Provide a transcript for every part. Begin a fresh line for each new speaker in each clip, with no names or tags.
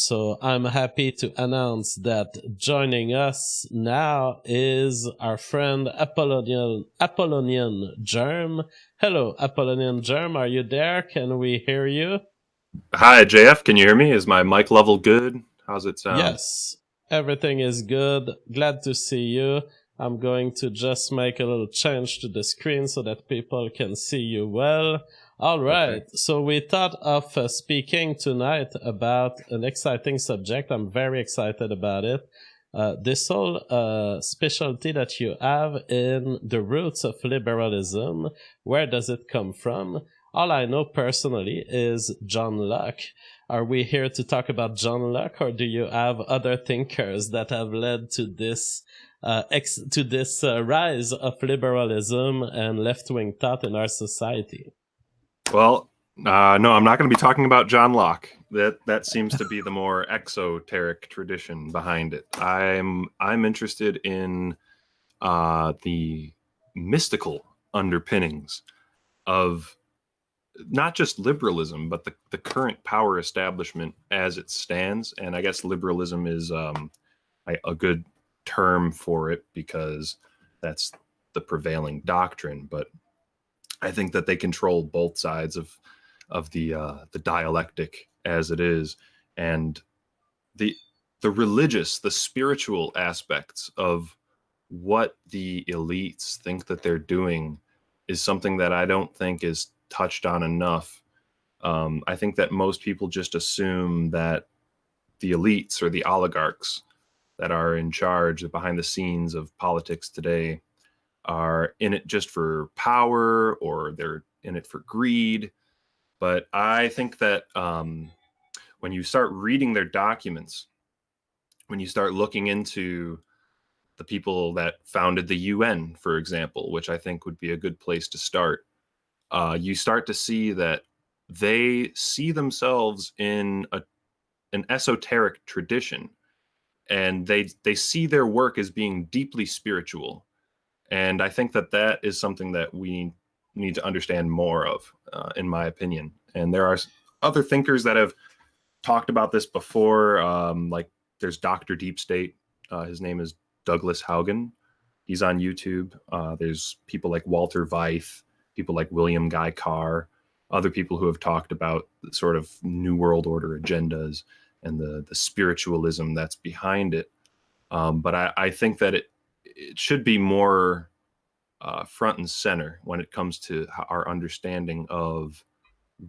So I'm happy to announce that joining us now is our friend Apollonian Germ. Hello, Apollonian Germ. Are you there? Can we hear you?
Hi, JF. Can you hear me? Is my mic level good? How's it sound?
Yes, everything is good. Glad to see you. I'm going to just make a little change to the screen so that people can see you well. All
Okay.
right, so we thought of speaking tonight about an exciting subject. I'm very excited about it. This whole specialty that you have in the roots of liberalism, where does it come from? All I know personally is John Locke. Are we here to talk about John Locke, or do you have other thinkers that have led to this rise of liberalism and left-wing thought in our society?
Well, no, I'm not going to be talking about John Locke. That seems to be the more exoteric tradition behind it. I'm interested in the mystical underpinnings of not just liberalism, but the current power establishment as it stands. And I guess liberalism is a good term for it because that's the prevailing doctrine. But I think that they control both sides of the dialectic as it is, and the the religious, the spiritual aspects of what the elites think that they're doing is something that I don't think is touched on enough. I think that most people just assume that the elites or the oligarchs that are in charge behind the scenes of politics today are in it just for power or they're in it for greed. But I think that when you start reading their documents, when you start looking into the people that founded the UN, for example, which I think would be a good place to start, you start to see that they see themselves in an esoteric tradition, and they see their work as being deeply spiritual. And I think that that is something that we need to understand more of, in my opinion. And there are other thinkers that have talked about this before. Like there's Dr. Deep State. His name is Douglas Haugen. He's on YouTube. There's people like Walter Veith, people like William Guy Carr, other people who have talked about sort of New World Order agendas and the spiritualism that's behind it. But I think that it should be more front and center when it comes to our understanding of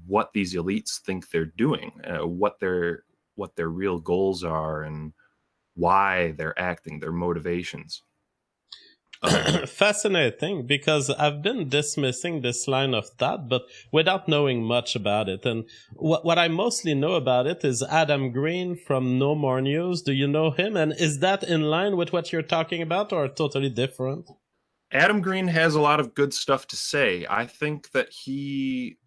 what these elites think they're doing, what their real goals are, and why they're acting, their motivations.
Fascinating, because I've been dismissing this line of thought, but without knowing much about it. And what I mostly know about it is Adam Green from No More News. Do you know him? And is that in line with what you're talking about, or totally different?
Adam Green has a lot of good stuff to say. I think that he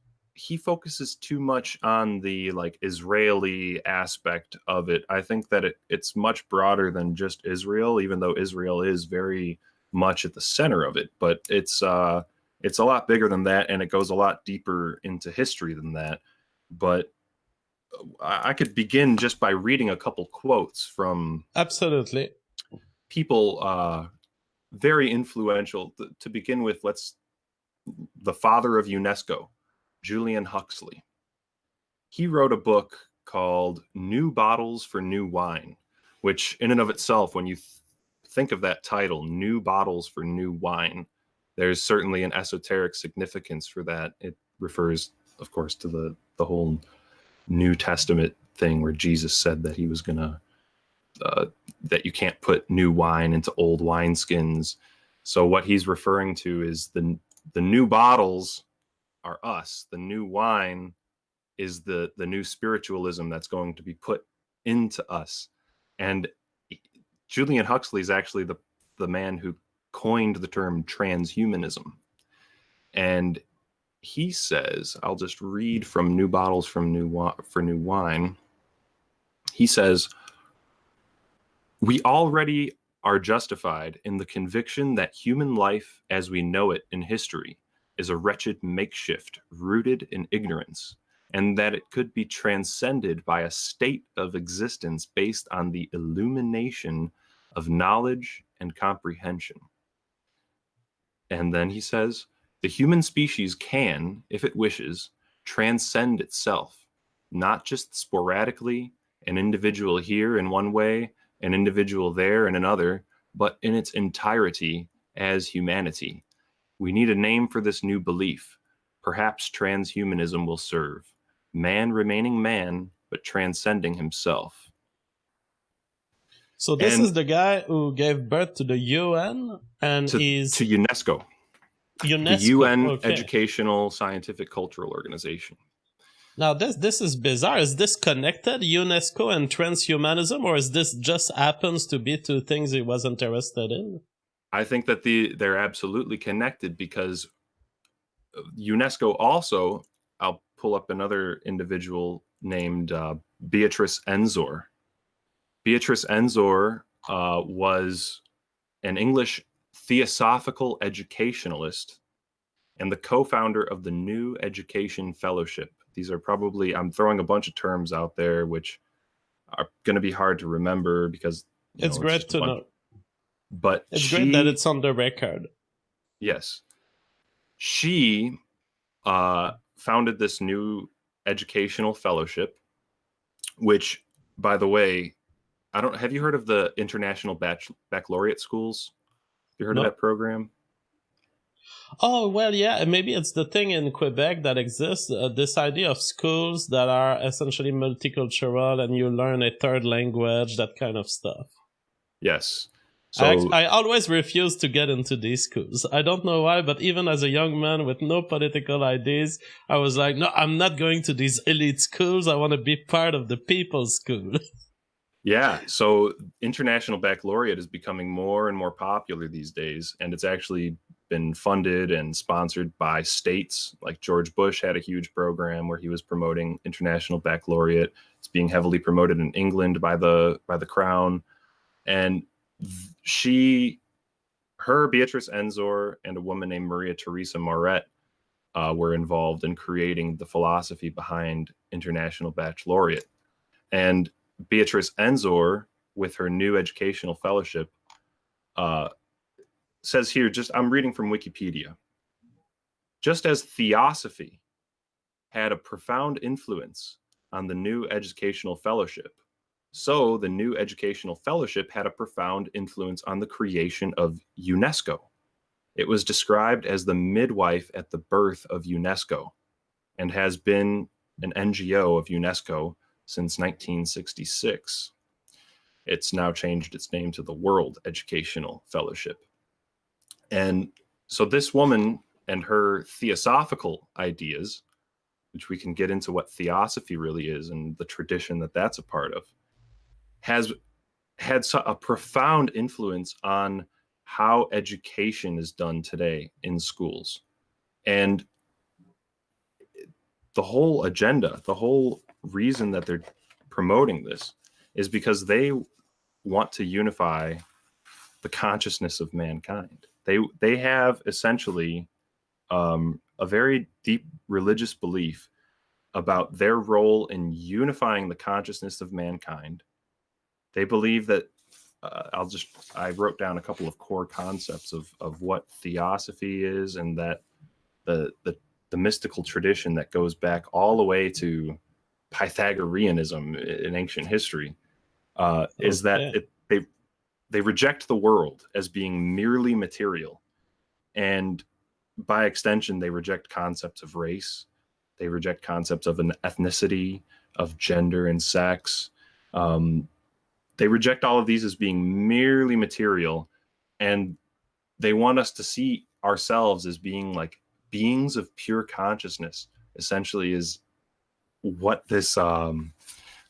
focuses too much on the like Israeli aspect of it. I think that it's much broader than just Israel, even though Israel is very much at the center of it. But it's a lot bigger than that, and it goes a lot deeper into history than that. But I could begin just by reading a couple quotes from
Absolutely.
people very influential. To begin with, the father of UNESCO, Julian Huxley. He wrote a book called New Bottles for New Wine, which in and of itself, when you think of that title, New Bottles for New Wine, there's certainly an esoteric significance for that. It refers, of course, to the whole New Testament thing where Jesus said that he was going to that you can't put new wine into old wineskins. So what he's referring to is the new bottles are us. The new wine is the new spiritualism that's going to be put into us. And Julian Huxley is actually the man who coined the term transhumanism. And he says, I'll just read from New Bottles from for New Wine. He says, we already are justified in the conviction that human life as we know it in history is a wretched makeshift rooted in ignorance, and that it could be transcended by a state of existence based on the illumination of knowledge and comprehension. And then he says, the human species can, if it wishes, transcend itself, not just sporadically, an individual here in one way, an individual there in another, but in its entirety as humanity. We need a name for this new belief. Perhaps transhumanism will serve. Man remaining man, but transcending himself.
So this is the guy who gave birth to the UN and
to UNESCO.
UNESCO,
the UN
okay.
Educational, Scientific, Cultural Organization.
Now this is bizarre. Is this connected, UNESCO and transhumanism, or is this just happens to be two things he was interested in?
I think that they're absolutely connected, because UNESCO also, I'll pull up another individual named Beatrice Enzor. Beatrice Enzor was an English theosophical educationalist and the co-founder of the New Education Fellowship. These are probably, I'm throwing a bunch of terms out there which are going to be hard to remember because
it's great to know.
But
it's great that it's on the record.
Yes. She founded this New Educational Fellowship, which, by the way, have you heard of the International Baccalaureate schools? You heard of that program?
Oh, well, yeah, maybe it's the thing in Quebec that exists, this idea of schools that are essentially multicultural and you learn a third language, that kind of stuff.
Yes.
So I always refuse to get into these schools. I don't know why, but even as a young man with no political ideas, I was like, no, I'm not going to these elite schools. I want to be part of the people's school.
Yeah, so International Baccalaureate is becoming more and more popular these days, and it's actually been funded and sponsored by states. Like George Bush had a huge program where he was promoting International Baccalaureate. It's being heavily promoted in England by the Crown. And Beatrice Enzor and a woman named Maria Theresa Moret were involved in creating the philosophy behind International Baccalaureate. And Beatrice Enzor, with her New Educational Fellowship, says here, I'm reading from Wikipedia, just as theosophy had a profound influence on the New Educational Fellowship, so the New Educational Fellowship had a profound influence on the creation of UNESCO. It was described as the midwife at the birth of UNESCO and has been an NGO of UNESCO since 1966. It's now changed its name to the World Educational Fellowship. And so this woman and her theosophical ideas, which we can get into what theosophy really is and the tradition that that's a part of, has had a profound influence on how education is done today in schools. And the whole agenda, the whole reason that they're promoting this is because they want to unify the consciousness of mankind. They have essentially a very deep religious belief about their role in unifying the consciousness of mankind. They believe that I wrote down a couple of core concepts of what theosophy is, and that the mystical tradition that goes back all the way to Pythagoreanism in ancient history is that they reject the world as being merely material, and by extension they reject concepts of race, they reject concepts of an ethnicity, of gender and sex. They reject all of these as being merely material, and they want us to see ourselves as being like beings of pure consciousness, essentially, is what this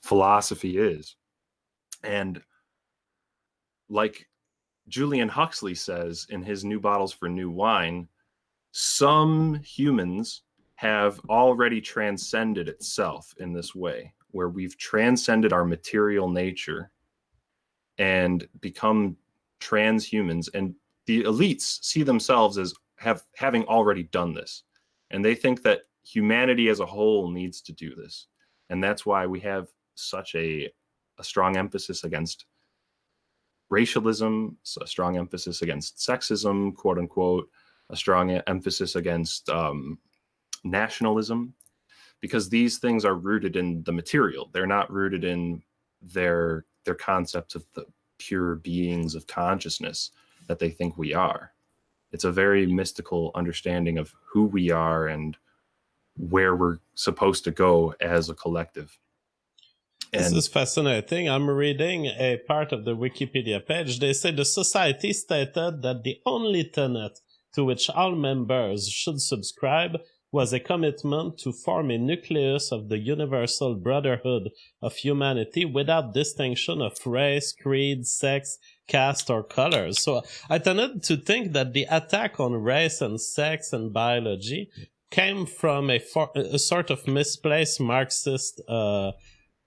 philosophy is. And like Julian Huxley says in his New Bottles for New Wine, some humans have already transcended itself in this way, where we've transcended our material nature and become transhumans. And the elites see themselves as having already done this. And they think that humanity as a whole needs to do this. And that's why we have such a strong emphasis against racialism, a strong emphasis against sexism, quote unquote, a strong emphasis against nationalism, because these things are rooted in the material. They're not rooted in their concepts of the pure beings of consciousness that they think we are. It's a very mystical understanding of who we are and where we're supposed to go as a collective.
This is fascinating. I'm reading a part of the Wikipedia page. They say the society stated that the only tenet to which all members should subscribe was a commitment to form a nucleus of the universal brotherhood of humanity without distinction of race, creed, sex, caste, or colors. So I tended to think that the attack on race and sex and biology came from a sort of misplaced Marxist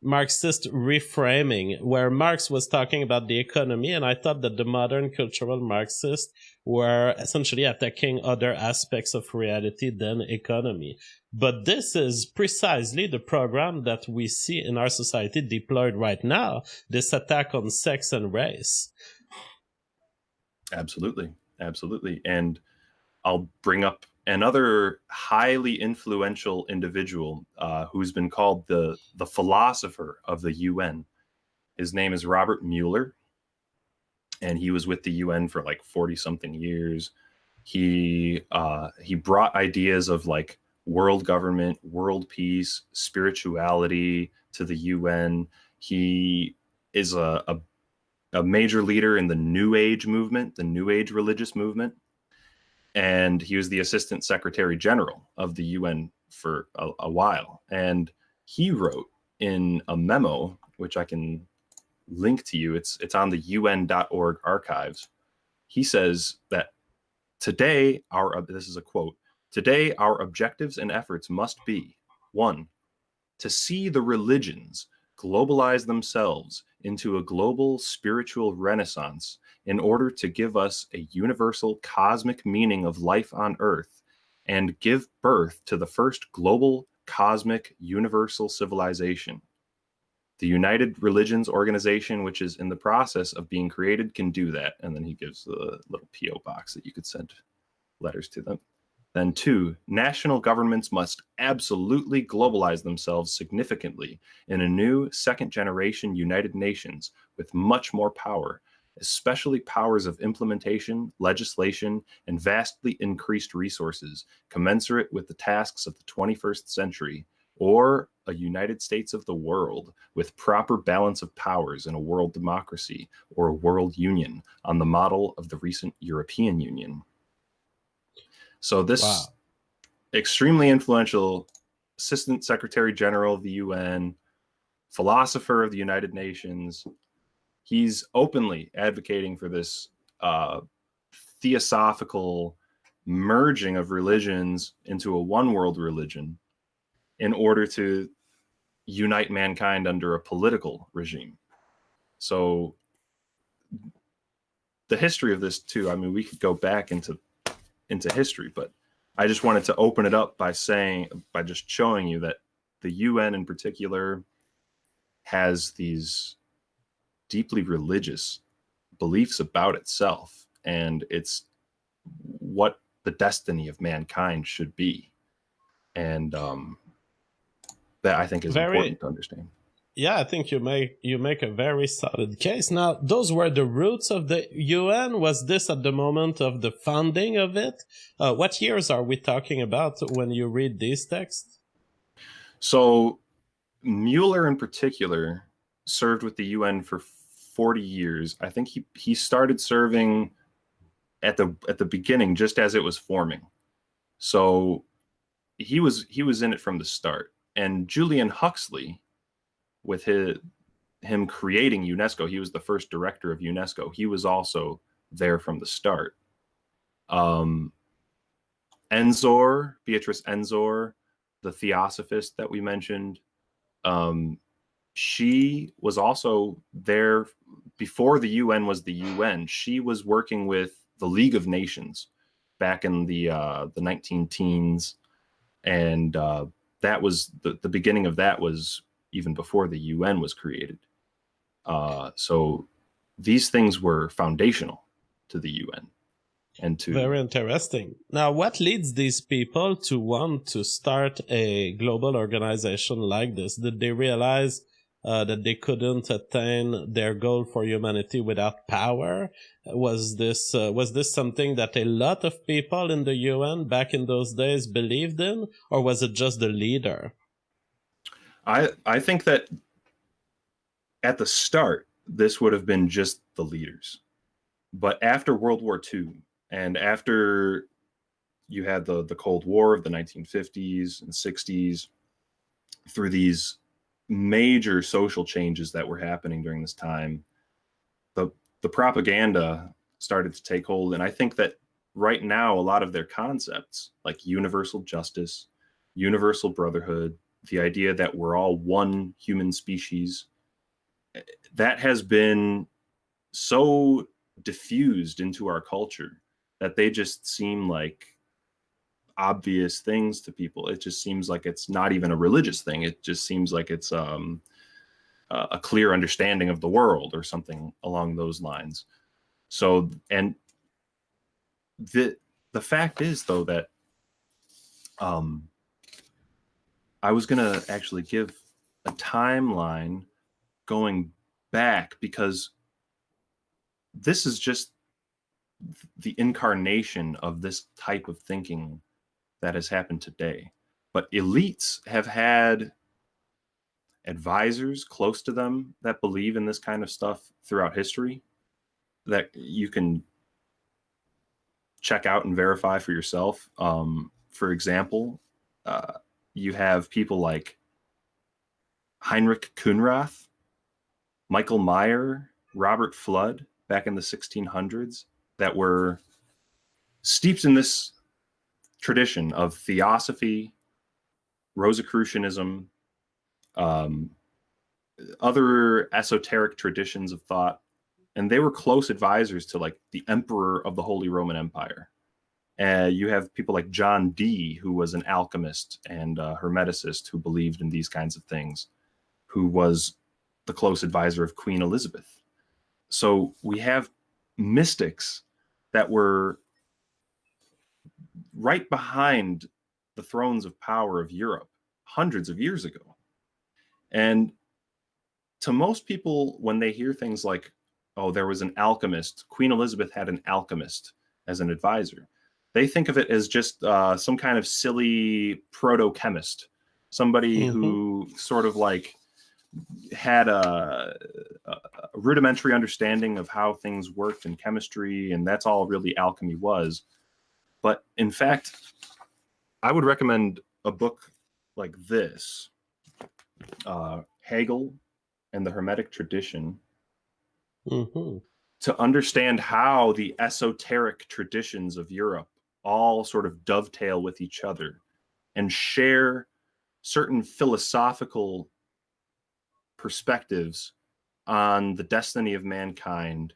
reframing, where Marx was talking about the economy, and I thought that the modern cultural Marxists were essentially attacking other aspects of reality than economy. But this is precisely the program that we see in our society deployed right now, this attack on sex and race.
Absolutely. Absolutely. And I'll bring up another highly influential individual who's been called the philosopher of the UN. His name is Robert Mueller, and he was with the UN for like 40-something years. He brought ideas of like world government, world peace, spirituality to the UN. He is a major leader in the New Age movement, the New Age religious movement. And he was the Assistant Secretary General of the UN for a while. And he wrote in a memo, which I can link to you, it's on the UN.org archives. He says that today, this is a quote, today our objectives and efforts must be, 1, to see the religions globalize themselves into a global spiritual renaissance in order to give us a universal cosmic meaning of life on Earth and give birth to the first global cosmic universal civilization. The United Religions Organization, which is in the process of being created, can do that. And then he gives the little P.O. box that you could send letters to them. Then 2, national governments must absolutely globalize themselves significantly in a new second-generation United Nations with much more power, especially powers of implementation, legislation, and vastly increased resources commensurate with the tasks of the 21st century, or a United States of the world with proper balance of powers in a world democracy or a world union on the model of the recent European Union. So this extremely influential Assistant Secretary General of the UN, philosopher of the United Nations, he's openly advocating for this theosophical merging of religions into a one world religion in order to unite mankind under a political regime. So the history of this too, I mean, we could go back into history, but I just wanted to open it up by just showing you that the UN in particular has these deeply religious beliefs about itself, and it's what the destiny of mankind should be. And that I think is important to understand.
Yeah, I think you make a very solid case. Now, those were the roots of the UN. Was this at the moment of the founding of it? What years are we talking about when you read these texts?
So Mueller in particular served with the UN for 40 years. I think he started serving at the beginning, just as it was forming. So he was in it from the start. And Julian Huxley, with him creating UNESCO, he was the first director of UNESCO. He was also there from the start. Beatrice Enzor, the theosophist that we mentioned, she was also there before the UN was the UN. She was working with the League of Nations back in the 19 teens. And that was the beginning of that was even before the UN was created. So these things were foundational to the UN. And to
Very interesting. Now, what leads these people to want to start a global organization like this? Did they realize that they couldn't attain their goal for humanity without power? Was this something that a lot of people in the UN back in those days believed in, or was it just the leader?
I think that at the start, this would have been just the leaders. But after World War II, and after you had the Cold War of the 1950s and 60s, through these major social changes that were happening during this time, the propaganda started to take hold. And I think that right now, a lot of their concepts, like universal justice, universal brotherhood, the idea that we're all one human species, that has been so diffused into our culture that they just seem like obvious things to people. It just seems like it's not even a religious thing. It just seems like it's a clear understanding of the world or something along those lines. So, and the fact is, though, that I was going to actually give a timeline going back, because this is just the incarnation of this type of thinking that has happened today. But elites have had advisors close to them that believe in this kind of stuff throughout history that you can check out and verify for yourself. For example, you have people like Heinrich Kunrath, Michael Meyer, Robert Flood back in the 1600s that were steeped in this tradition of theosophy, Rosicrucianism, other esoteric traditions of thought. And they were close advisors to like the emperor of the Holy Roman Empire. You have people like John Dee, who was an alchemist and hermeticist who believed in these kinds of things, who was the close advisor of Queen Elizabeth. So we have mystics that were right behind the thrones of power of Europe hundreds of years ago. And to most people, when they hear things like, oh, there was an alchemist, Queen Elizabeth had an alchemist as an advisor, they think of it as just some kind of silly proto-chemist, somebody who sort of like had a rudimentary understanding of how things worked in chemistry, and that's all really alchemy was. But in fact, I would recommend a book like this, Hegel and the Hermetic Tradition, to understand how the esoteric traditions of Europe all sort of dovetail with each other and share certain philosophical perspectives on the destiny of mankind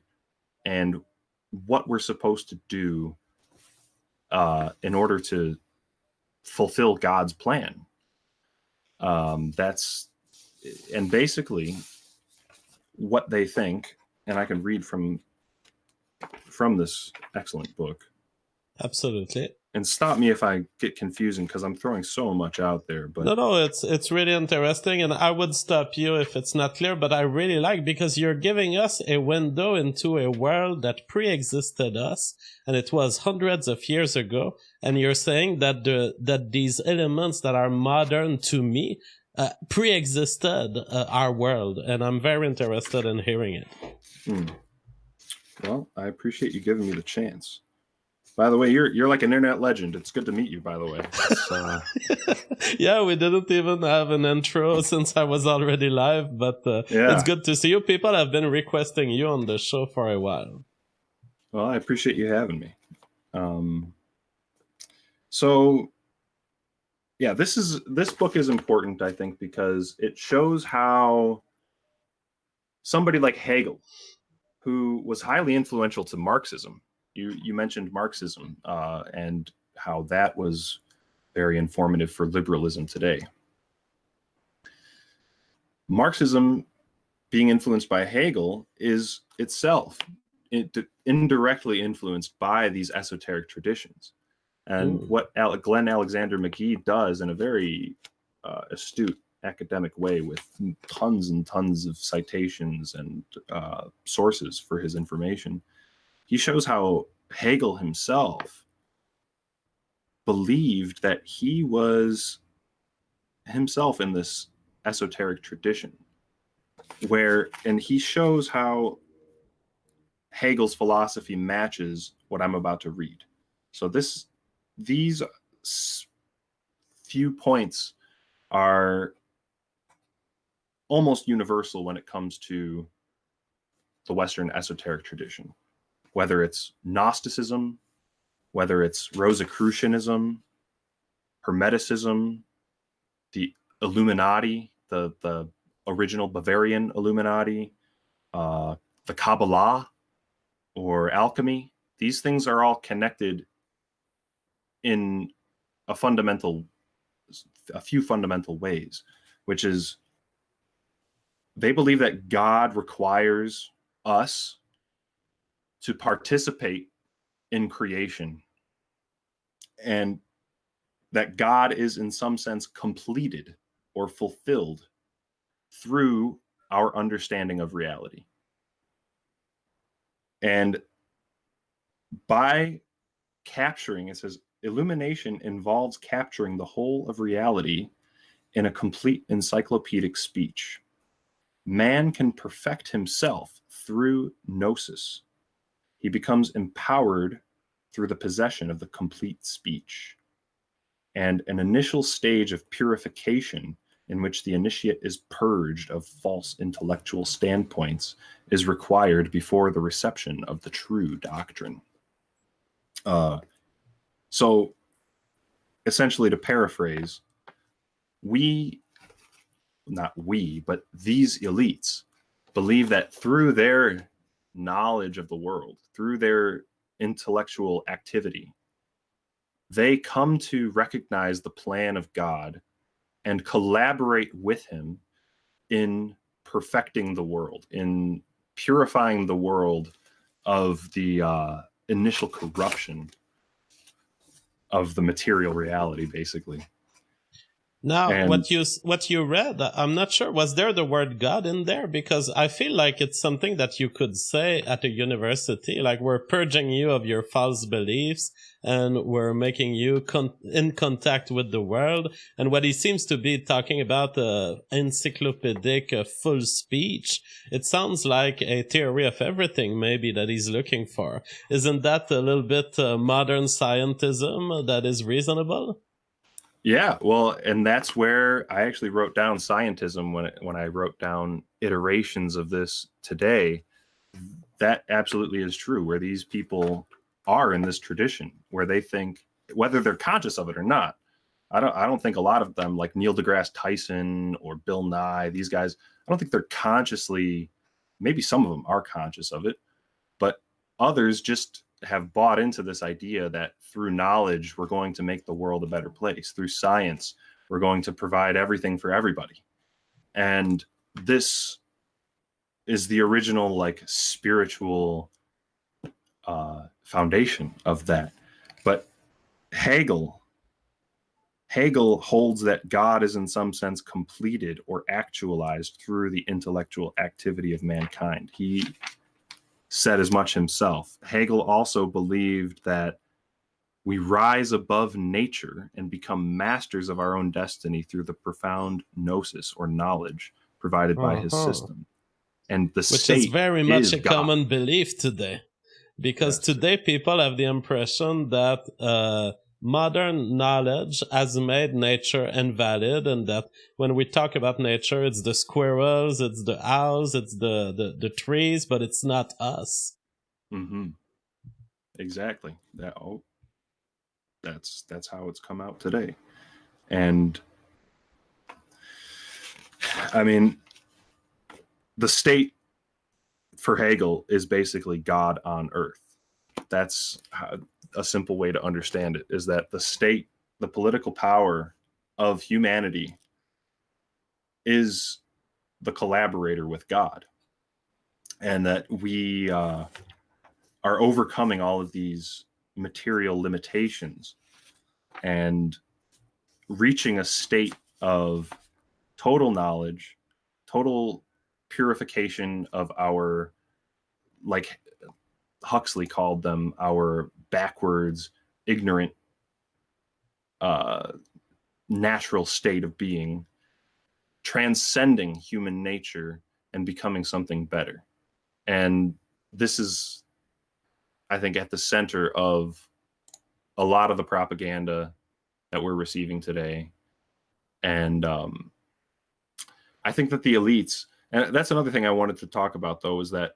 and what we're supposed to do in order to fulfill God's plan. That's, and basically what they think, and I can read from this excellent book.
Absolutely.
And stop me if I get confusing, because I'm throwing so much out there. But
no, it's really interesting, and I would stop you if it's not clear, but I really like, because you're giving us a window into a world that pre-existed us, and it was hundreds of years ago, and you're saying that that these elements that are modern to me pre-existed our world, and I'm very interested in hearing it.
Well, I appreciate you giving me the chance. By the way, you're like an internet legend. It's good to meet you, by the way.
Yeah, we didn't even have an intro since I was already live, but it's good to see you. People have been requesting you on the show for a while.
Well, I appreciate you having me. So, yeah, this book is important, I think, because it shows how somebody like Hegel, who was highly influential to Marxism, you mentioned Marxism and how that was very informative for liberalism today. Marxism, being influenced by Hegel, is itself indirectly influenced by these esoteric traditions. And what Glenn Alexander McGee does in a very astute academic way, with tons and tons of citations and sources for his information, he shows how Hegel himself believed that he was himself in this esoteric tradition, and he shows how Hegel's philosophy matches what I'm about to read. So these few points are almost universal when it comes to the Western esoteric tradition, whether it's Gnosticism, whether it's Rosicrucianism, Hermeticism, the Illuminati, the original Bavarian Illuminati, the Kabbalah, or alchemy. These things are all connected in a few fundamental ways, which is they believe that God requires us to participate in creation, and that God is in some sense completed or fulfilled through our understanding of reality. And by capturing, it says, illumination involves capturing the whole of reality in a complete encyclopedic speech. Man can perfect himself through gnosis. He becomes empowered through the possession of the complete speech. And an initial stage of purification in which the initiate is purged of false intellectual standpoints is required before the reception of the true doctrine. So essentially, to paraphrase, these elites believe that through their knowledge of the world, through their intellectual activity, they come to recognize the plan of God and collaborate with him in perfecting the world, in purifying the world of the initial corruption of the material reality, basically.
Now, what you read, I'm not sure. Was there the word God in there? Because I feel like it's something that you could say at a university, like we're purging you of your false beliefs and we're making you in contact with the world. And what he seems to be talking about, encyclopedic full speech, it sounds like a theory of everything maybe that he's looking for. Isn't that a little bit modern scientism that is reasonable?
Yeah, well, and that's where I actually wrote down Scientism when I wrote down iterations of this today. That absolutely is true, where these people are in this tradition, where they think, whether they're conscious of it or not, I don't think a lot of them, like Neil deGrasse Tyson or Bill Nye, these guys, I don't think they're consciously, maybe some of them are conscious of it, but others just have bought into this idea that through knowledge, we're going to make the world a better place. Through science, we're going to provide everything for everybody. And this is the original, like, spiritual foundation of that. But Hegel holds that God is in some sense completed or actualized through the intellectual activity of mankind. He said as much himself. Hegel also believed that we rise above nature and become masters of our own destiny through the profound gnosis or knowledge provided by his system. And the
Which
state
is very much a
God.
common belief today. Because today people have the impression that modern knowledge has made nature invalid, and that when we talk about nature, it's the squirrels, it's the owls, it's the trees, but it's not us.
Mm-hmm. Exactly. That's how it's come out today. And I mean, the state for Hegel is basically God on earth. That's a simple way to understand it, is that the state the political power of humanity is the collaborator with God, and that we are overcoming all of these material limitations and reaching a state of total knowledge, total purification of our, like Huxley called them, our backwards, ignorant, natural state of being, transcending human nature and becoming something better. And this is, I think, at the center of a lot of the propaganda that we're receiving today. And I think that the elites, and that's another thing I wanted to talk about, though, is that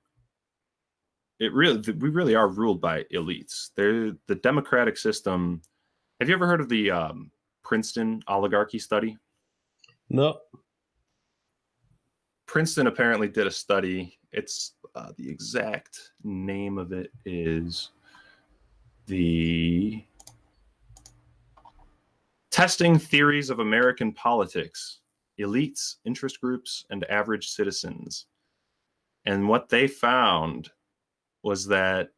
we really are ruled by elites. They're the democratic system. Have you ever heard of the Princeton oligarchy study?
No.
Princeton apparently did a study. It's the exact name of it is the Testing Theories of American Politics, Elites, Interest Groups, and Average Citizens. And what they found was that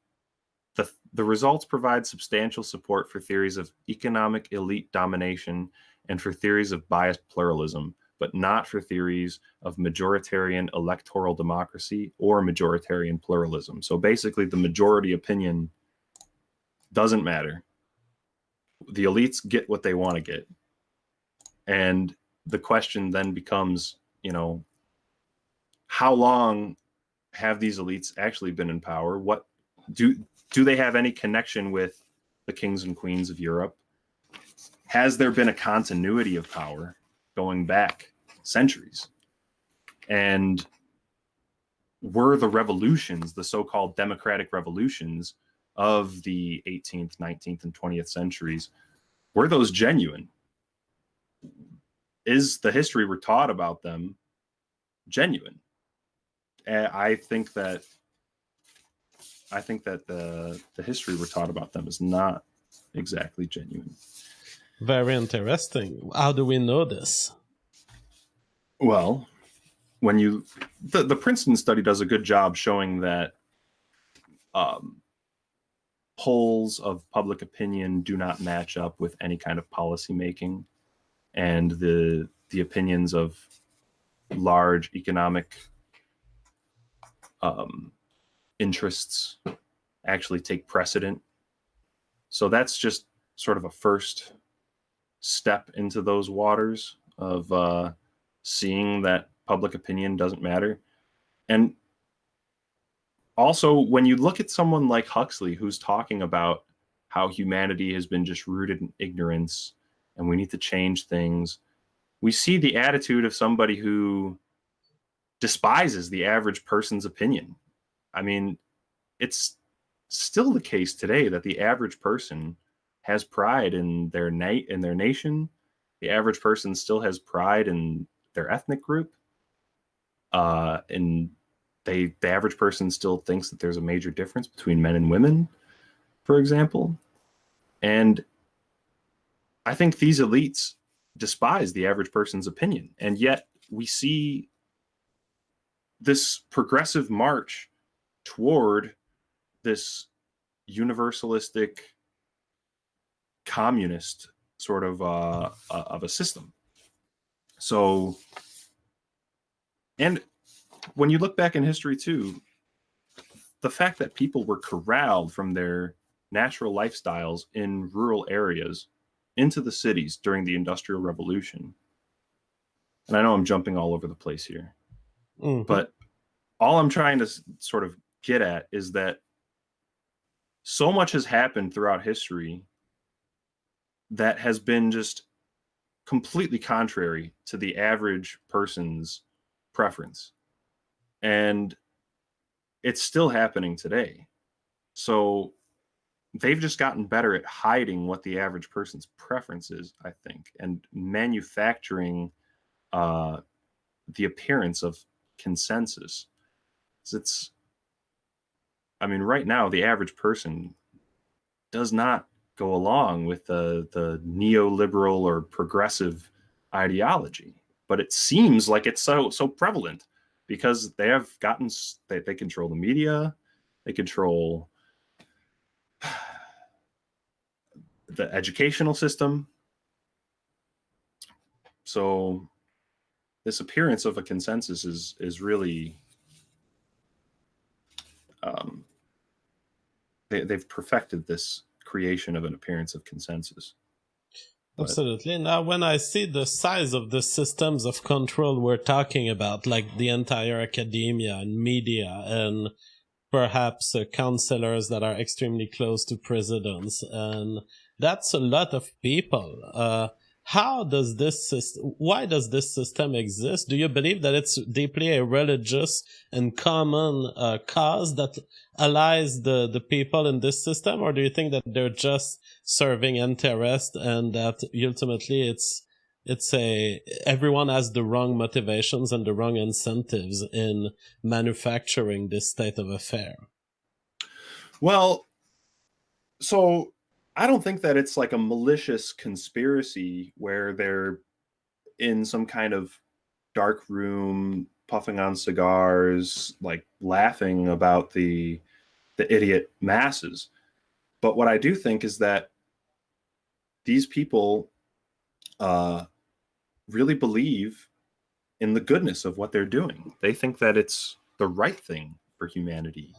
the results provide substantial support for theories of economic elite domination and for theories of biased pluralism, but not for theories of majoritarian electoral democracy or majoritarian pluralism. So basically, the majority opinion doesn't matter. The elites get what they want to get. And the question then becomes, how long have these elites actually been in power? What do they have any connection with the kings and queens of Europe? Has there been a continuity of power going back centuries? And were the revolutions, the so-called democratic revolutions of the 18th, 19th, and 20th centuries, were those genuine? Is the history we're taught about them genuine? I think that the history we're taught about them is not exactly genuine.
Very interesting. How do we know this?
Well, when the Princeton study does a good job showing that polls of public opinion do not match up with any kind of policy making, and the opinions of large economic interests actually take precedent. So that's just sort of a first step into those waters of seeing that public opinion doesn't matter. And also, when you look at someone like Huxley, who's talking about how humanity has been just rooted in ignorance and we need to change things, we see the attitude of somebody who despises the average person's opinion. I mean, it's still the case today that the average person has pride in their nation. The average person still has pride in their ethnic group. And the average person still thinks that there's a major difference between men and women, for example. And I think these elites despise the average person's opinion. And yet we see this progressive march toward this universalistic communist sort of a system. So, and when you look back in history too, the fact that people were corralled from their natural lifestyles in rural areas into the cities during the Industrial Revolution. And I know I'm jumping all over the place here, but all I'm trying to sort of get at is that so much has happened throughout history that has been just completely contrary to the average person's preference. And it's still happening today. So they've just gotten better at hiding what the average person's preference is, I think, and manufacturing the appearance of consensus. I mean, right now, the average person does not go along with the neoliberal or progressive ideology. But it seems like it's so prevalent because they have gotten, they control the media, they control the educational system. So this appearance of a consensus is really, they've perfected this creation of an appearance of consensus.
Absolutely. Now, when I see the size of the systems of control we're talking about, like the entire academia and media and perhaps counselors that are extremely close to presidents, and that's a lot of people. How does this system, why does this system exist? Do you believe that it's deeply a religious and common cause that allies the people in this system, or do you think that they're just serving interest and that ultimately everyone has the wrong motivations and the wrong incentives in manufacturing this state of affair?
Well, so I don't think that it's like a malicious conspiracy where they're in some kind of dark room puffing on cigars, like laughing about the idiot masses. But what I do think is that these people really believe in the goodness of what they're doing. They think that it's the right thing for humanity.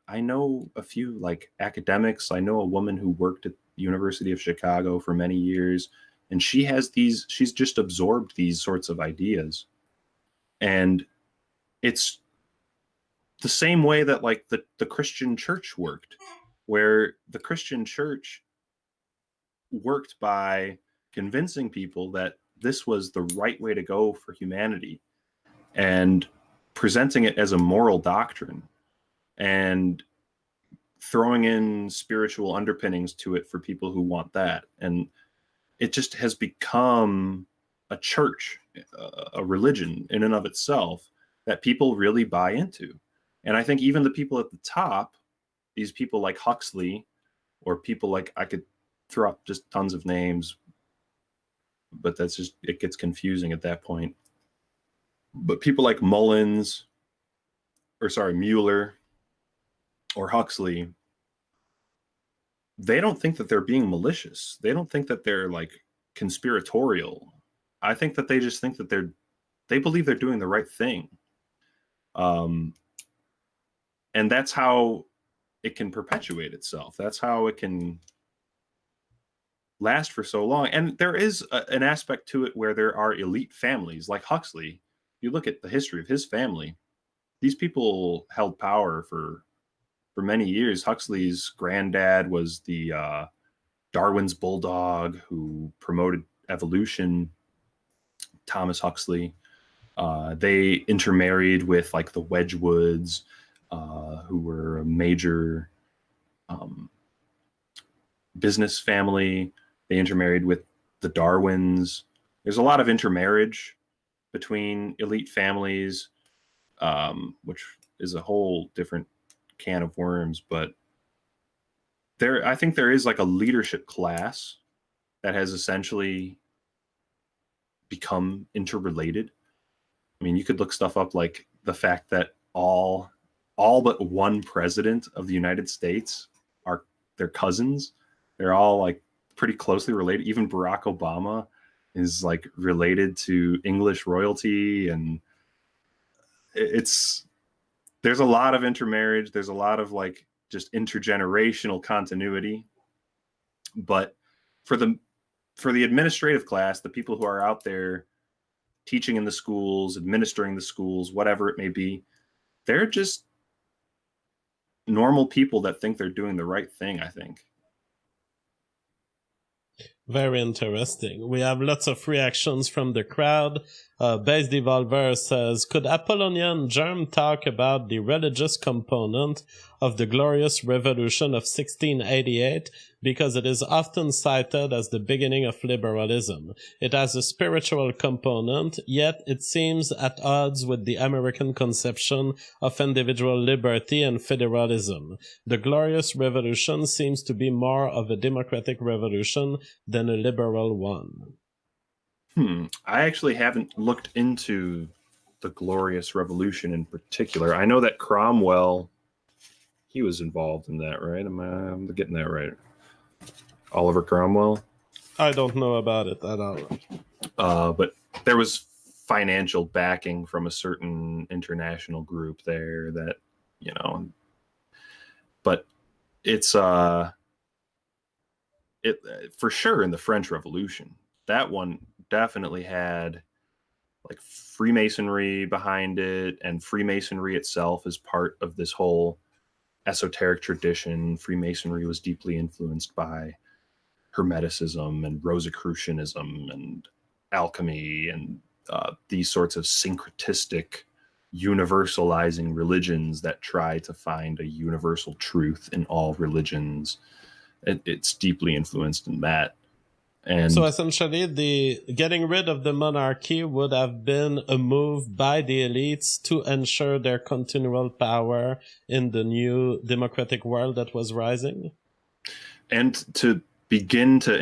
I know a few like academics. I know a woman who worked at the University of Chicago for many years, and she's just absorbed these sorts of ideas. And it's the same way that like the Christian church worked, where the Christian church worked by convincing people that this was the right way to go for humanity and presenting it as a moral doctrine and throwing in spiritual underpinnings to it for people who want that. And it just has become a church, a religion in and of itself that people really buy into. And I think even the people at the top, these people like Huxley, or people like, I could throw out just tons of names, but that's just, it gets confusing at that point. But people like Mueller or Huxley, they don't think that they're being malicious. They don't think that they're like conspiratorial. I think that they just think that they believe they're doing the right thing. And that's how it can perpetuate itself. That's how it can last for so long. And there is an aspect to it where there are elite families like Huxley. You look at the history of his family, these people held power for many years. Huxley's granddad was the Darwin's bulldog who promoted evolution, Thomas Huxley. They intermarried with like the Wedgwoods, who were a major business family. They intermarried with the Darwins. There's a lot of intermarriage between elite families, which is a whole different can of worms. But I think there is like a leadership class that has essentially become interrelated. I mean, you could look stuff up like the fact that all but one president of the United States are their cousins. They're all like pretty closely related. Even Barack Obama is like related to English royalty, and there's a lot of intermarriage. There's a lot of like just intergenerational continuity. But for the administrative class, the people who are out there teaching in the schools, administering the schools, whatever it may be, they're just normal people that think they're doing the right thing, I think.
Very interesting. We have lots of reactions from the crowd. Base Devolver says, could Apollonian Germ talk about the religious component of the Glorious Revolution of 1688 because it is often cited as the beginning of liberalism. It has a spiritual component, yet it seems at odds with the American conception of individual liberty and federalism. The Glorious Revolution seems to be more of a democratic revolution than a liberal one.
I actually haven't looked into the Glorious Revolution in particular. I know that Cromwell, he was involved in that, right? I'm getting that right? Oliver Cromwell?
I don't know about it at all.
But there was financial backing from a certain international group there that, you know, but it's for sure in the French Revolution, that one definitely had like Freemasonry behind it, and Freemasonry itself is part of this whole esoteric tradition. Freemasonry was deeply influenced by Hermeticism and Rosicrucianism and alchemy and these sorts of syncretistic universalizing religions that try to find a universal truth in all religions. It's deeply influenced in that. And
so essentially, the getting rid of the monarchy would have been a move by the elites to ensure their continual power in the new democratic world that was rising.
And to begin to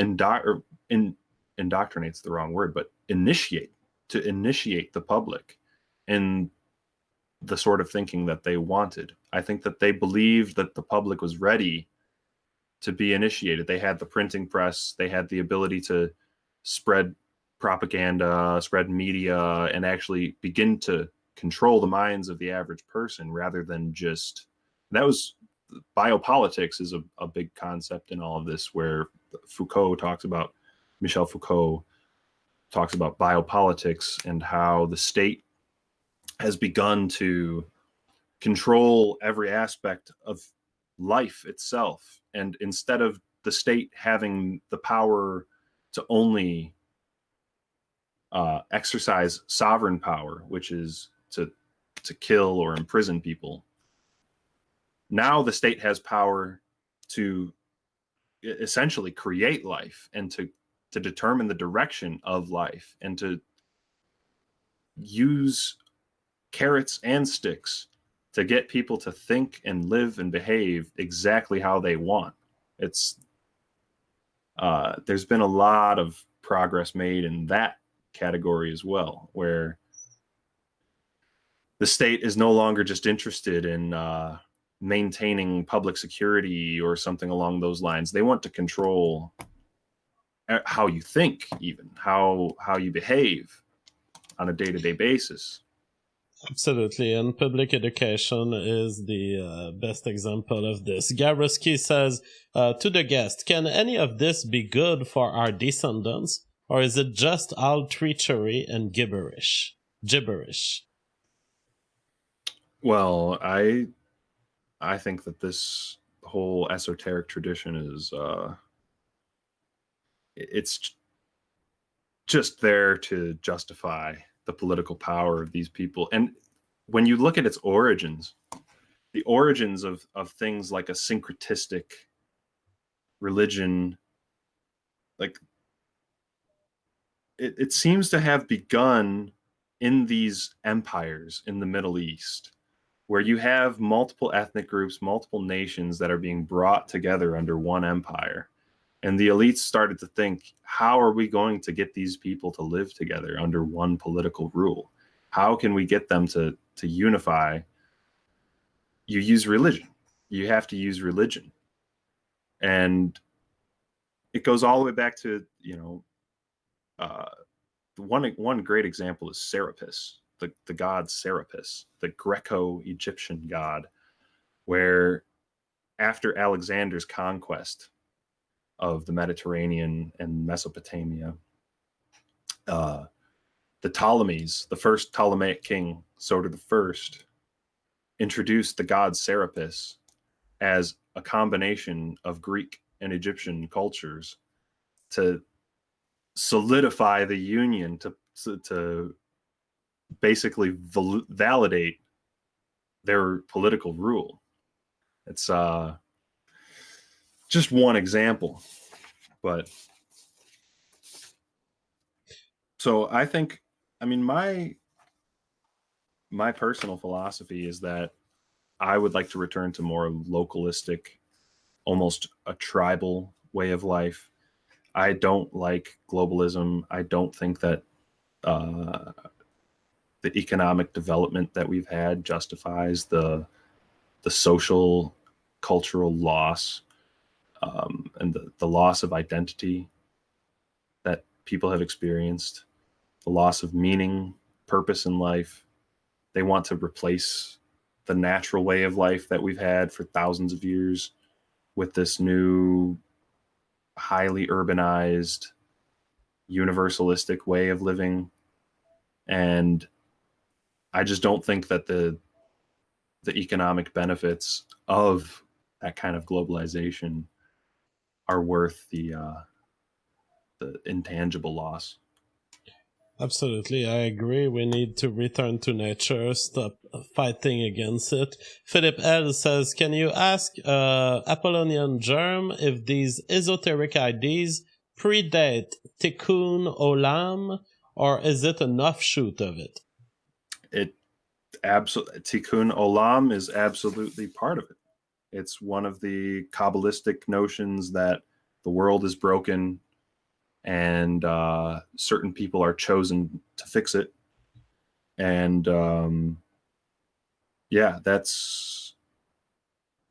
indoctrinate's the wrong word, but initiate the public in the sort of thinking that they wanted. I think that they believed that the public was ready to be initiated. They had the printing press, they had the ability to spread propaganda, spread media, and actually begin to control the minds of the average person rather than just, that was, biopolitics is a big concept in all of this, where Michel Foucault talks about biopolitics and how the state has begun to control every aspect of life itself. And instead of the state having the power to only exercise sovereign power, which is to kill or imprison people, now the state has power to essentially create life and to determine the direction of life and to use carrots and sticks to get people to think and live and behave exactly how they want. It's there's been a lot of progress made in that category as well, where the state is no longer just interested in maintaining public security or something along those lines. They want to control how you think, even how you behave on a day-to-day basis.
Absolutely, and public education is the best example of this. Gariepy says to the guest, can any of this be good for our descendants, or is it just all treachery and gibberish?
Well, I think that this whole esoteric tradition is it's just there to justify the political power of these people. And when you look at its origins, the origins of things like a syncretistic religion, like it seems to have begun in these empires in the Middle East, where you have multiple ethnic groups, multiple nations that are being brought together under one empire. And the elites started to think, how are we going to get these people to live together under one political rule? How can we get them to unify? You use religion. You have to use religion. And it goes all the way back to, one great example is Serapis, the god Serapis, the Greco-Egyptian god, where after Alexander's conquest of the Mediterranean and Mesopotamia, the Ptolemies, the first Ptolemaic king, Soter I, introduced the god Serapis as a combination of Greek and Egyptian cultures to solidify the union, to basically validate their political rule. It's just one example, but so I think, I mean, my personal philosophy is that I would like to return to more localistic, almost a tribal way of life. I don't like globalism. I don't think that the economic development that we've had justifies the social, cultural loss, and the loss of identity that people have experienced, the loss of meaning, purpose in life. They want to replace the natural way of life that we've had for thousands of years with this new, highly urbanized, universalistic way of living. And I just don't think that the economic benefits of that kind of globalization are worth the intangible loss.
Absolutely, I agree. We need to return to nature, stop fighting against it. Philip L. says, can you ask Apollonian Germ if these esoteric ideas predate Tikkun Olam, or is it an offshoot of it?
Tikkun Olam is absolutely part of it. It's one of the Kabbalistic notions that the world is broken and certain people are chosen to fix it. And yeah, that's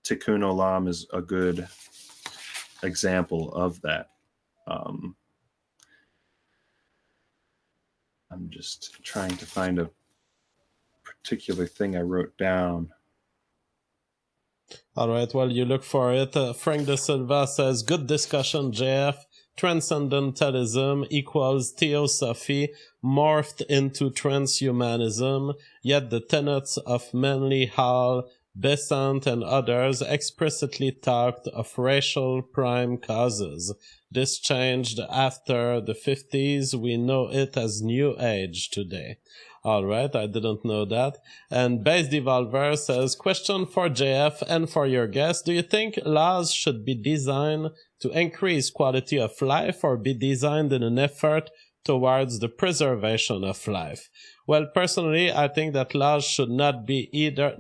Tikkun Olam is a good example of that. I'm just trying to find a particular thing I wrote down.
All right, well, you look for it. Frank De Silva says, good discussion, JF. Transcendentalism equals theosophy morphed into transhumanism, yet the tenets of Manly Hall, Besant, and others explicitly talked of racial prime causes. This changed after the 50s. We know it as New Age today. All right, I didn't know that. And Base Devolver says, question for JF and for your guest. Do you think laws should be designed to increase quality of life or be designed in an effort towards the preservation of life? Well, personally, I think that laws should not be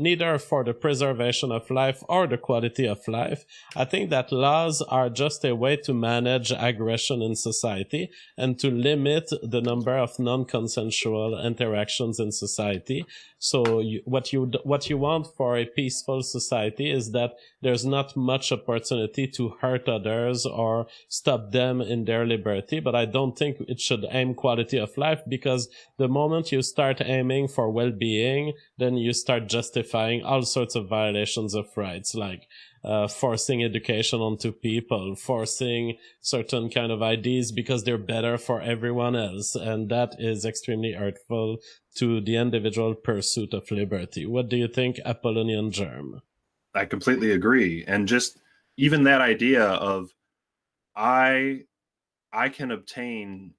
neither for the preservation of life or the quality of life. I think that laws are just a way to manage aggression in society and to limit the number of non-consensual interactions in society. So what you want for a peaceful society is that there's not much opportunity to hurt others or stop them in their liberty. But I don't think it should aim quality of life, because the moment you start aiming for well-being, then you start justifying all sorts of violations of rights, like forcing education onto people, forcing certain kind of ideas because they're better for everyone else. And that is extremely hurtful to the individual pursuit of liberty. What do you think, Apollonian Germ?
I completely agree. And just even that idea of I can obtain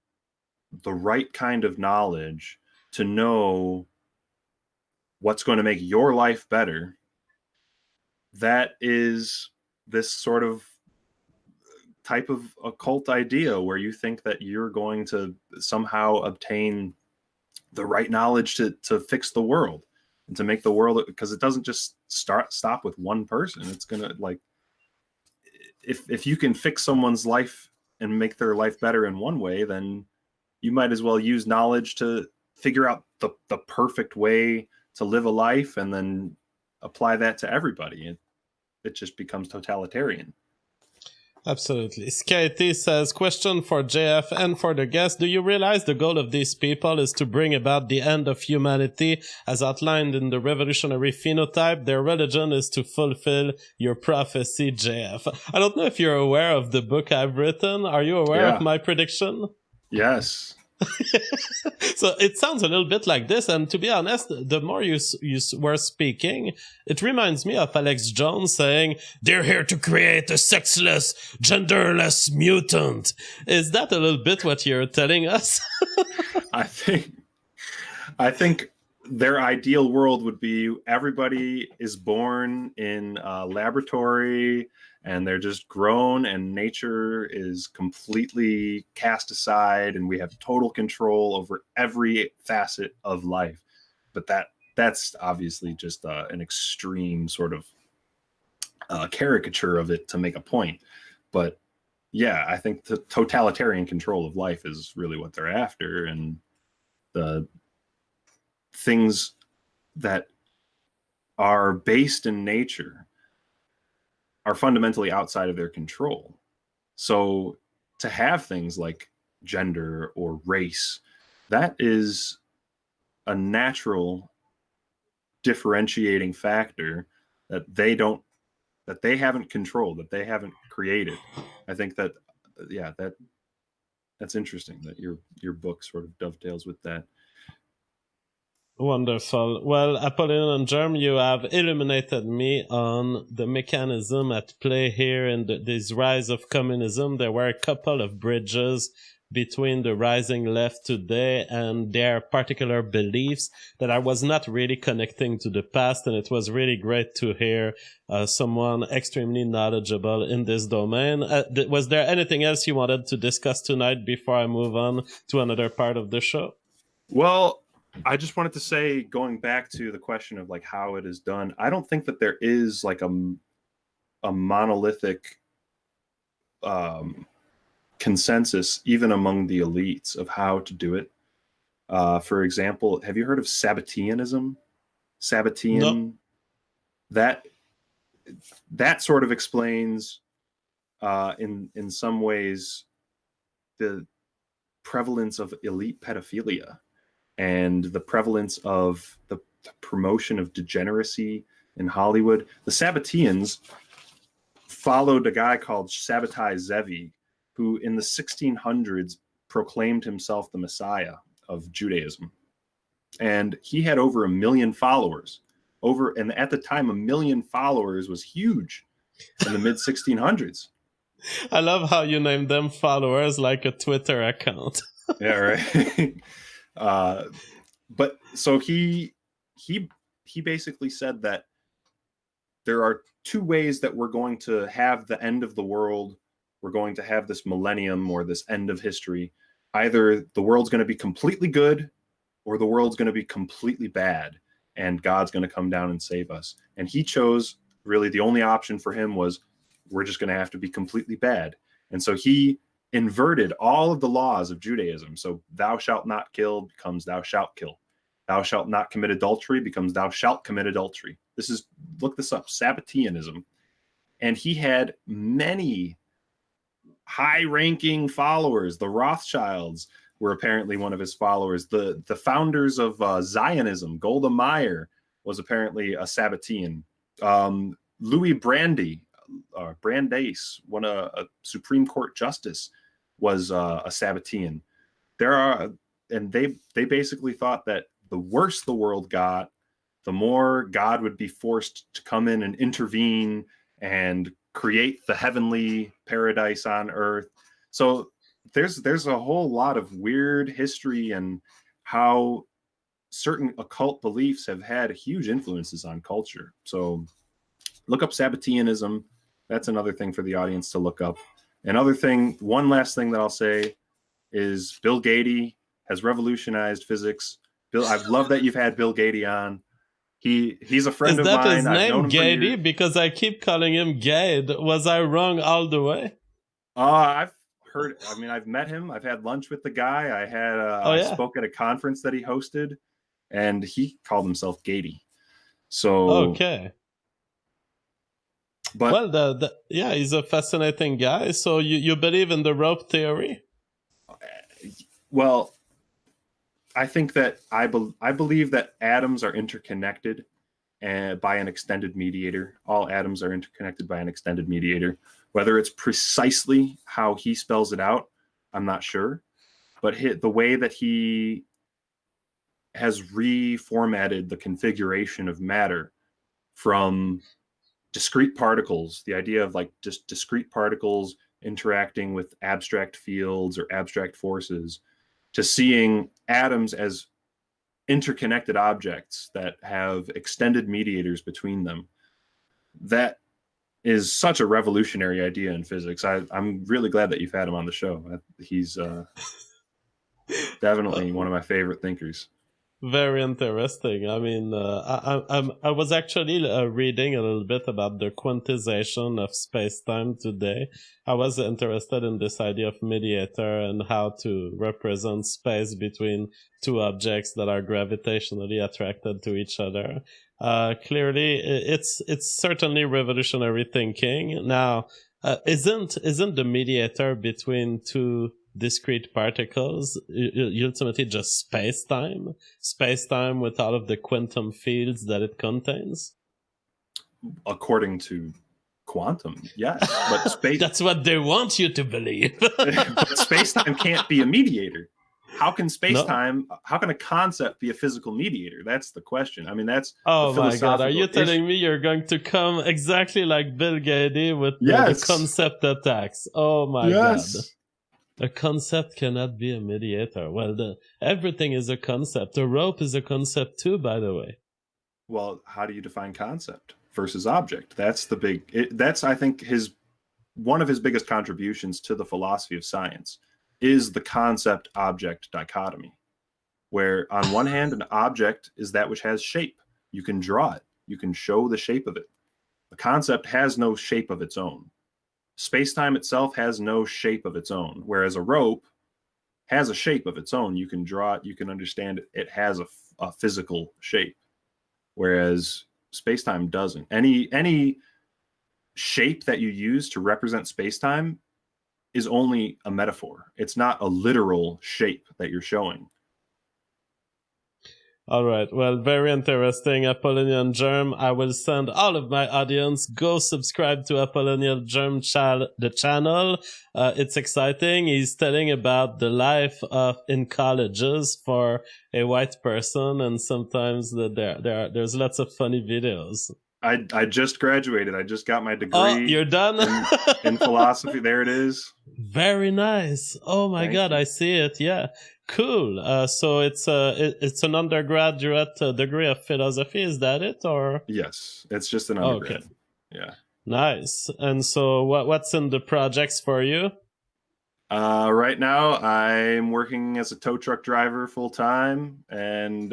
the right kind of knowledge to know what's going to make your life better. That is this sort of type of occult idea where you think that you're going to somehow obtain the right knowledge to fix the world and to make the world, because it doesn't just stop with one person. It's gonna, like, if you can fix someone's life and make their life better in one way, then you might as well use knowledge to figure out the perfect way to live a life and then apply that to everybody. It just becomes totalitarian.
Absolutely. Skaty says, question for JF and for the guest. Do you realize the goal of these people is to bring about the end of humanity as outlined in the revolutionary phenotype? Their religion is to fulfill your prophecy, JF. I don't know if you're aware of the book I've written. Are you aware of my prediction?
Yes.
So it sounds a little bit like this, and to be honest, the more you were speaking, it reminds me of Alex Jones saying, they're here to create a sexless, genderless mutant. Is that a little bit what you're telling us?
I think their ideal world would be everybody is born in a laboratory and they're just grown and nature is completely cast aside and we have total control over every facet of life. But that's obviously just an extreme sort of caricature of it to make a point. But yeah, I think the totalitarian control of life is really what they're after, and the things that are based in nature are fundamentally outside of their control. So to have things like gender or race, that is a natural differentiating factor that they haven't controlled, that they haven't created. I think that, yeah, that's interesting that your book sort of dovetails with that.
Wonderful. Well, Apollyon and Germ, you have illuminated me on the mechanism at play here in this rise of communism. There were a couple of bridges between the rising left today and their particular beliefs that I was not really connecting to the past, and it was really great to hear someone extremely knowledgeable in this domain. Was there anything else you wanted to discuss tonight before I move on to another part of the show?
Well, I just wanted to say, going back to the question of like how it is done, I don't think that there is like a monolithic consensus even among the elites of how to do it. For example, have you heard of Sabatianism? Sabatian. No. That sort of explains in some ways the prevalence of elite pedophilia and the prevalence of the promotion of degeneracy in Hollywood. The Sabatians followed a guy called Sabbatai Zevi, who in the 1600s proclaimed himself the Messiah of Judaism. And he had over 1 million followers. And at the time, 1 million followers was huge in the mid 1600s.
I love how you named them followers like a Twitter account.
Yeah, right. But so he basically said that there are two ways that we're going to have the end of the world. We're going to have this millennium or this end of history. Either the world's going to be completely good or the world's going to be completely bad, and God's going to come down and save us. And he chose, really the only option for him was, we're just going to have to be completely bad. And so he inverted all of the laws of Judaism. So thou shalt not kill becomes thou shalt kill. Thou shalt not commit adultery becomes thou shalt commit adultery. Look this up, Sabatianism. And he had many high-ranking followers. The Rothschilds were apparently one of his followers. The founders of Zionism, Golda Meir, was apparently a Sabbatean. Louis Brandeis, a Supreme Court justice, was a Sabbatean. They basically thought that the worse the world got, the more God would be forced to come in and intervene and create the heavenly paradise on earth. So there's a whole lot of weird history and how certain occult beliefs have had huge influences on culture. So look up Sabatianism. That's another thing for the audience to look up. One last thing that I'll say is Bill Gates has revolutionized physics. Bill, I love that you've had Bill Gates on. He's a friend of mine.
Is that his name, Gates? Because I keep calling him Gade. Was I wrong all the way?
I've heard. I mean, I've met him. I've had lunch with the guy. I spoke at a conference that he hosted, and he called himself Gates. So
okay.
But
well, he's a fascinating guy. So you believe in the rope theory?
Well, I think that I believe that atoms are interconnected by an extended mediator. All atoms are interconnected by an extended mediator. Whether it's precisely how he spells it out, I'm not sure. But the way that he has reformatted the configuration of matter from discrete particles, the idea of like just discrete particles interacting with abstract fields or abstract forces, to seeing atoms as interconnected objects that have extended mediators between them. That is such a revolutionary idea in physics. I'm really glad that you've had him on the show. He's definitely one of my favorite thinkers.
Very interesting. I mean, I was actually reading a little bit about the quantization of space-time today. I was interested in this idea of mediator and how to represent space between two objects that are gravitationally attracted to each other. Clearly, it's certainly revolutionary thinking. Now, isn't the mediator between two discrete particles ultimately just space-time? Space-time with all of the quantum fields that it contains?
According to quantum, yes. But space...
That's what they want you to believe.
But space-time can't be a mediator. How can space-time, how can a concept be a physical mediator? That's the question. I mean, that's
oh my God, are you telling me you're going to come exactly like Bill Gates with the concept attacks? Oh my God. A concept cannot be a mediator. Well, everything is a concept. A rope is a concept too, by the way.
Well, how do you define concept versus object? That's the big... that's, I think, one of his biggest contributions to the philosophy of science is the concept-object dichotomy, where on one hand, an object is that which has shape. You can draw it. You can show the shape of it. A concept has no shape of its own. Space-time itself has no shape of its own, whereas a rope has a shape of its own. You can draw it, you can understand it. It has a physical shape, whereas space-time doesn't. Any shape that you use to represent space-time is only a metaphor. It's not a literal shape that you're showing.
All right. Well, very interesting. Apollonian Germ. I will send all of my audience, go subscribe to Apollonian Germ the channel. It's exciting. He's telling about the life in colleges for a white person, and sometimes there's lots of funny videos.
I just graduated. I just got my degree.
Oh, you're done?
in philosophy. There it is.
Very nice. Oh my God, I see it. Yeah. Cool. So it's an undergraduate degree of philosophy. Is that it, or?
Yes, it's just an undergrad. Okay. Yeah.
Nice. And so what's in the projects for you?
Right now, I'm working as a tow truck driver full time and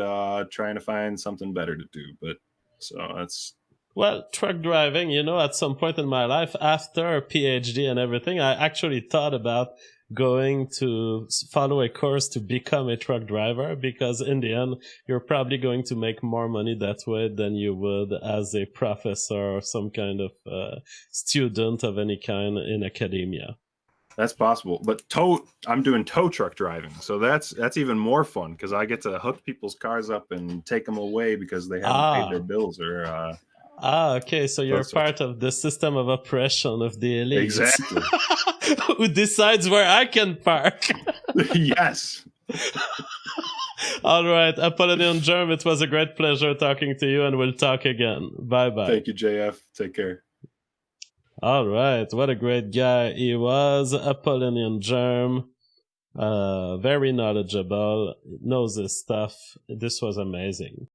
trying to find something better to do. But so that's...
Well, truck driving, at some point in my life, after a PhD and everything, I actually thought about going to follow a course to become a truck driver, because in the end, you're probably going to make more money that way than you would as a professor or some kind of student of any kind in academia.
That's possible, but I'm doing tow truck driving, so that's even more fun because I get to hook people's cars up and take them away because they haven't paid their bills or...
okay, so you're part of the system of oppression of the elite.
Exactly.
Who decides where I can park?
Yes.
All right, Apollonian Germ, it was a great pleasure talking to you, and we'll talk again. Bye-bye.
Thank you, JF. Take care.
All right, what a great guy he was, Apollonian Germ. Very knowledgeable, knows his stuff. This was amazing.